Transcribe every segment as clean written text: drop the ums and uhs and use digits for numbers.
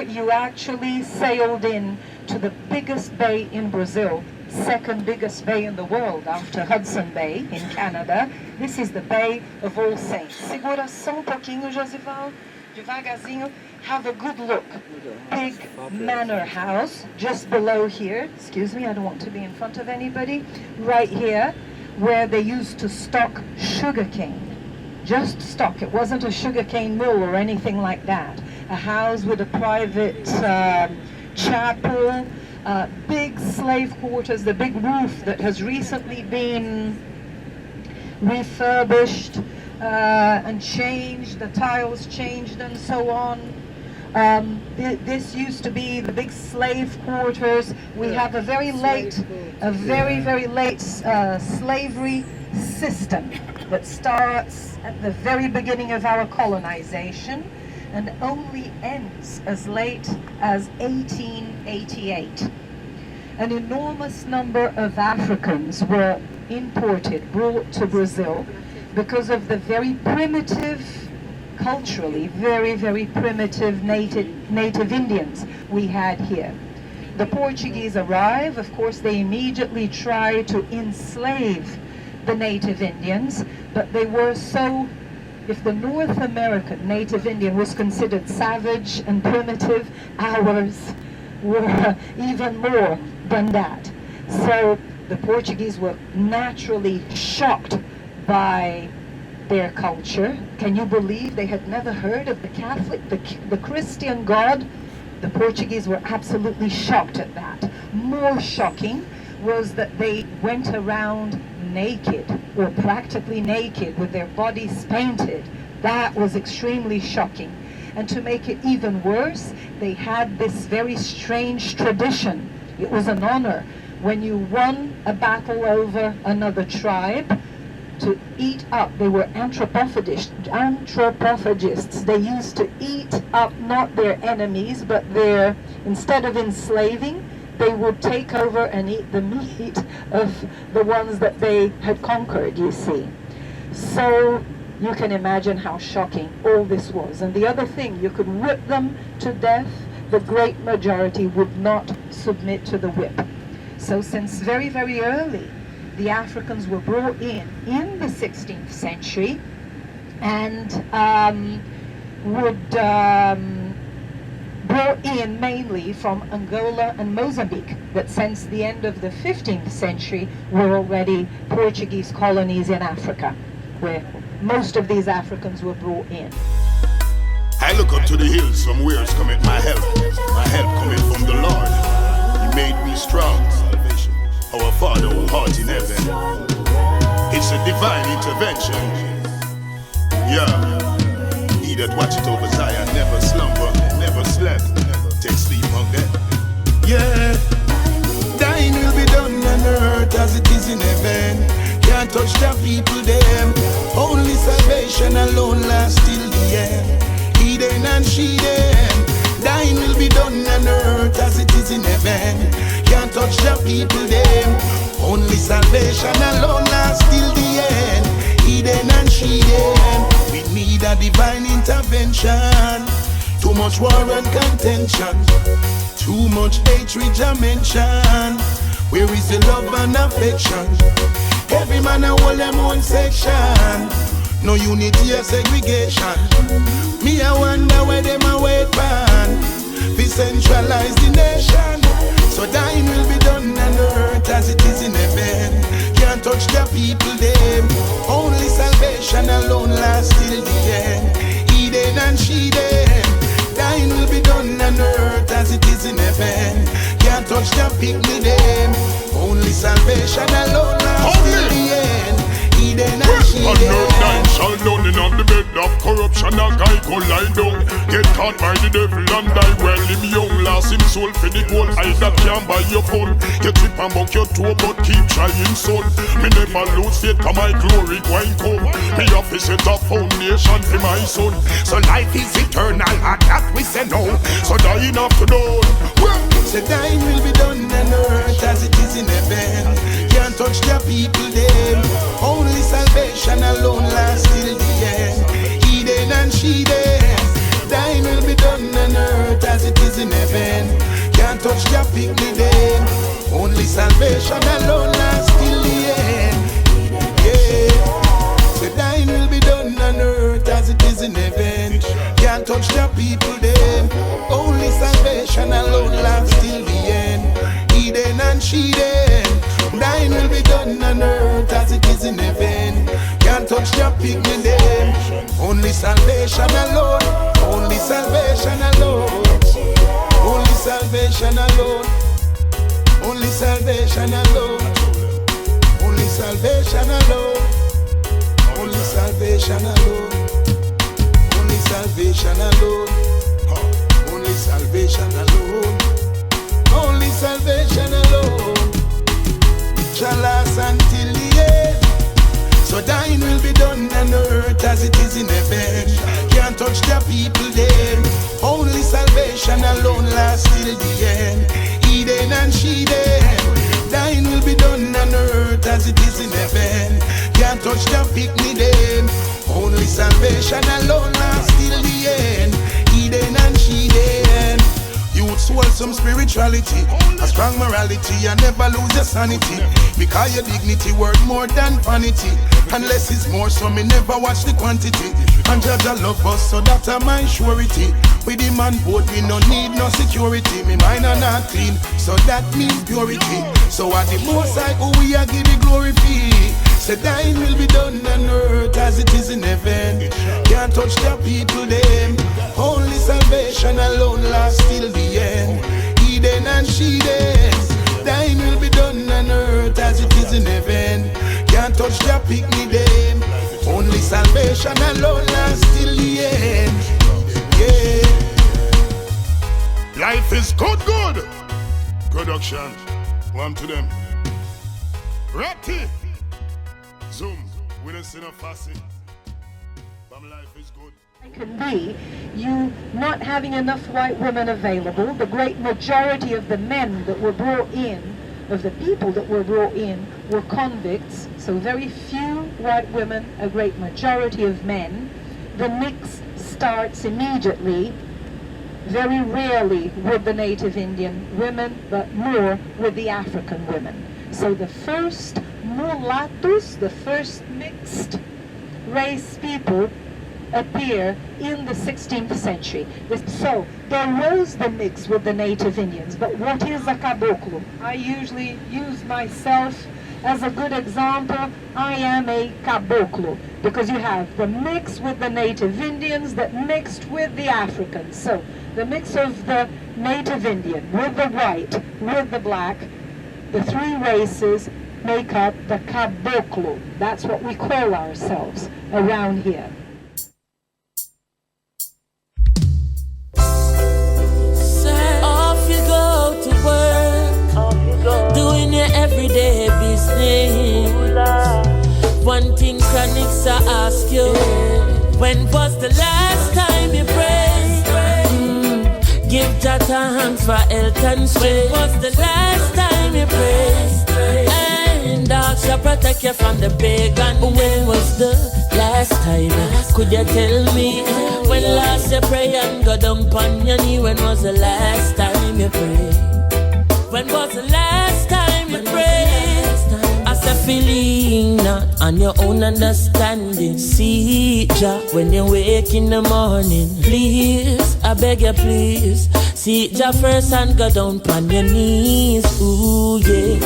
before you actually sailed in to the biggest bay in Brazil, second biggest bay in the world after Hudson Bay in Canada. This is the Bay of All Saints. Segura só um pouquinho, Josival, devagarzinho. Have a good look. Big manor house just below here. Excuse me, I don't want to be in front of anybody. Right here, where they used to stock sugarcane. Just stock. It wasn't a sugarcane mill or anything like that. A house with a private chapel, big slave quarters, the big roof that has recently been refurbished and changed, the tiles changed and so on. This used to be the big slave quarters. We have a very late slavery system that starts at the very beginning of our colonization and only ends as late as 1888. An enormous number of Africans were imported, brought to Brazil because of the very primitive, culturally very, very primitive native Indians we had here. The Portuguese arrive, of course they immediately try to enslave the native Indians, but they were so, if the North American native Indian was considered savage and primitive, ours were even more than that. So the Portuguese were naturally shocked by their culture. Can you believe they had never heard of the Catholic, the Christian God? The Portuguese were absolutely shocked at that. More shocking was that they went around naked, or practically naked, with their bodies painted. That was extremely shocking. And to make it even worse, they had this very strange tradition. It was an honor when you won a battle over another tribe to eat up. They were anthropophagists. They used to eat up not their enemies, but instead of enslaving, they would take over and eat the meat of the ones that they had conquered, you see. So you can imagine how shocking all this was. And the other thing, you could whip them to death. The great majority would not submit to the whip. So since very, very early, the Africans were brought in the 16th century and brought in mainly from Angola and Mozambique, that since the end of the 15th century were already Portuguese colonies in Africa, where most of these Africans were brought in. I look up to the hills, from where's cometh my help cometh from the Lord. He made me strong. Our Father who art in heaven. It's a divine intervention. Yeah. He that watcheth over Zion never slumber, never slept. Take sleep on that. Yeah. Thine will be done on earth as it is in heaven. Can't touch the people them. Only salvation alone lasts till the end. He them and she them. Thine will be done on earth as it is in heaven. Can't touch the people them. Only salvation alone lasts till the end. He them and she them. We need a divine intervention. Too much war and contention. Too much hatred I mention. Where is the love and affection? Every man a hold them own section. No unity or segregation. Me I wonder where them a wait pan. We centralize the nation. So thine will be done on earth as it is in heaven. Can't touch the people them. Only salvation alone lasts till the end. He them and she them. Thine will be done on earth as it is in heaven. Can't touch the people them. Only salvation alone lasts till the end. He them and she them. Thine shall down in on the bed of corruption. A guy go lie down. Get caught by the devil and die while him young. Lost him soul for the gold. I that can't buy your phone. You trip and buck your toe but keep trying son. Me never lose faith cause my glory going come. Me have to set a foundation for my son. So life is eternal and that we say no. So dying after dawn. Say thine will be done on earth as it is in heaven. Can't touch the people them. Only salvation alone lasts till the end. He them and she them. Thine will be done on earth as it is touch their picnic them. Only salvation alone lasts till the end. Yeah. So thine will be done on earth as it is in heaven. Can't touch their people them. Only salvation alone lasts till the end. Eden and she them. Thine will be done on earth as it is in heaven. Can't touch their picnic them. Only salvation alone. Only salvation alone. Only salvation alone. Only salvation alone. Only salvation alone. Only salvation alone. Only salvation alone. Only salvation alone. Only salvation alone. It shall last until the end. So thine will be done on earth as it is in heaven. Can't touch the people then. Only salvation alone lasts till the end. Eden and she them. Thine will be done on earth as it is in heaven. Can't touch the picnic them. Only salvation alone lasts till the end. Eden and she them. Youths hold some spirituality, a strong morality, and never lose your sanity. Because your dignity worth more than vanity. Unless it's more, so me never watch the quantity. And judge a love us, so that's my surety. With the man boat, we no need no security. Me mind are not clean, so that means purity. So at the most I who we are give the glory fee. Say thine will be done on earth as it is in heaven. Can't touch the people them. Only salvation alone lasts till the end. Eden and she them. Thine will be done on earth as it is in heaven. Can't touch the picnic them. Only salvation alone lasts till the end. Yeah. Life is good. Production. One to them. Ratty. Zoom. We don't see no fussy. Life is good. It can be you not having enough white women available. The great majority of the men that were brought in, of the people that were brought in, were convicts. So very few white women, a great majority of men. The mix starts immediately, very rarely with the native Indian women, but more with the African women. So the first mulattoes, the first mixed race people, appear in the 16th century. So there was the mix with the native Indians, but what is a caboclo? I usually use myself as a good example. I am a caboclo because you have the mix with the native Indians that mixed with the Africans. So the mix of the native Indian with the white, with the black, the three races make up the caboclo. That's what we call ourselves around here. Doing your everyday business. One thing Chronics I ask you, when was the last time you prayed? Give Jah thanks for health and strength. When was the last time you prayed? And God shall protect you from the pagan. When was the last time? Could you tell me? When last you pray and go down on your knee? When was the last time you prayed? When was the last time you prayed? I said feeling not on your own understanding. See Jah when you wake in the morning. Please, I beg you please. See Jah first and go down on your knees. Ooh yeah.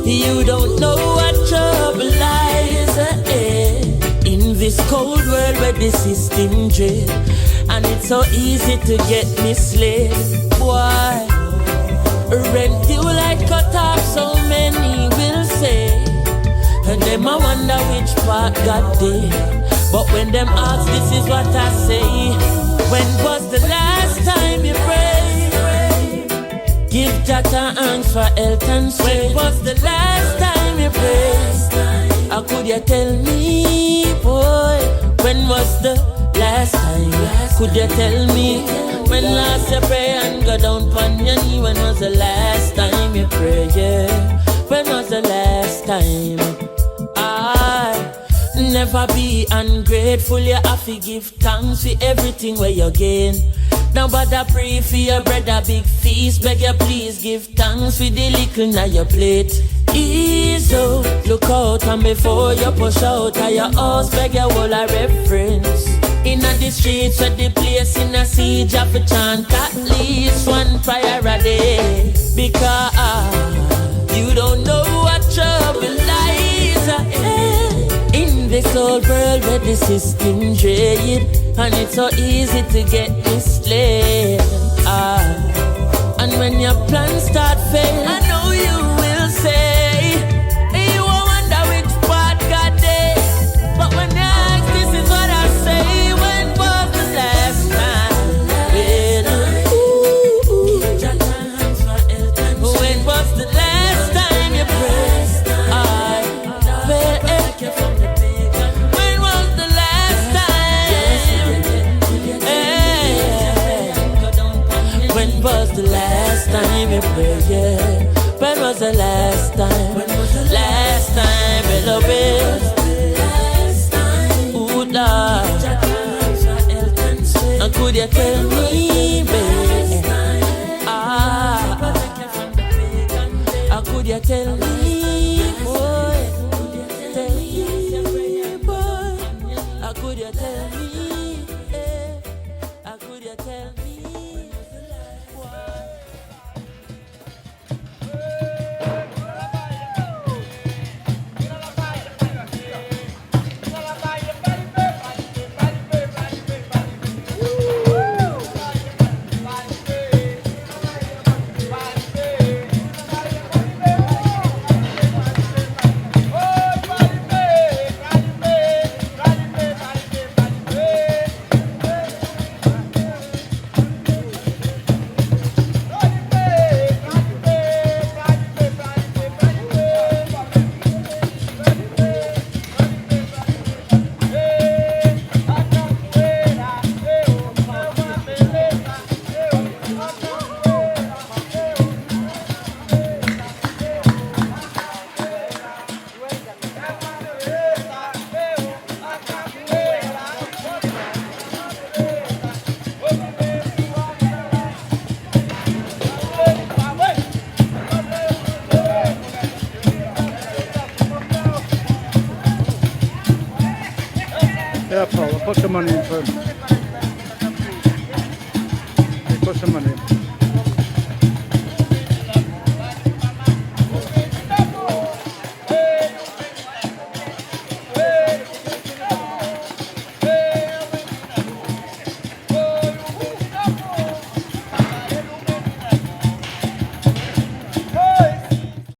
You don't know what trouble lies ahead in this cold world where the system dread. And it's so easy to get misled. Boy, rent you like cut off, so many will say. And them I wonder which part God did. But when them ask, this is what I say. When was the last time you prayed? Give Jah thanks for health and strength. When was the last time you prayed? How could you tell me, boy? When was the last time? Could you tell me? When last you pray and go down on your knee? When was the last time you pray? Yeah. When was the last time? Never be ungrateful. You have to give thanks for everything where you gain. Now bother pray for your brother big feast. Beg you please give thanks for the little na your plate. Ease up, look out and before you push out of your house, beg you all a reference. Inna the streets of the place in a siege of a chant at least one prayer a day. Because you don't know what trouble lies ahead. In this old world where the system trade, and it's so easy to get misled. And when your plans start failing, I know you will say, hey, you won't wonder which part God did. But when you ask, this is what I say. When was the last time? When was the last time you prayed? When was the last time? When was the last time you prayed? Yeah. When was the last time? Last time, beloved. Ooh, Lord. And could you tell me, baby? Could you tell me, boy? Tell me, boy. Could you tell me? Could you tell me? Yeah, Polo, put some money in first. Put some money in.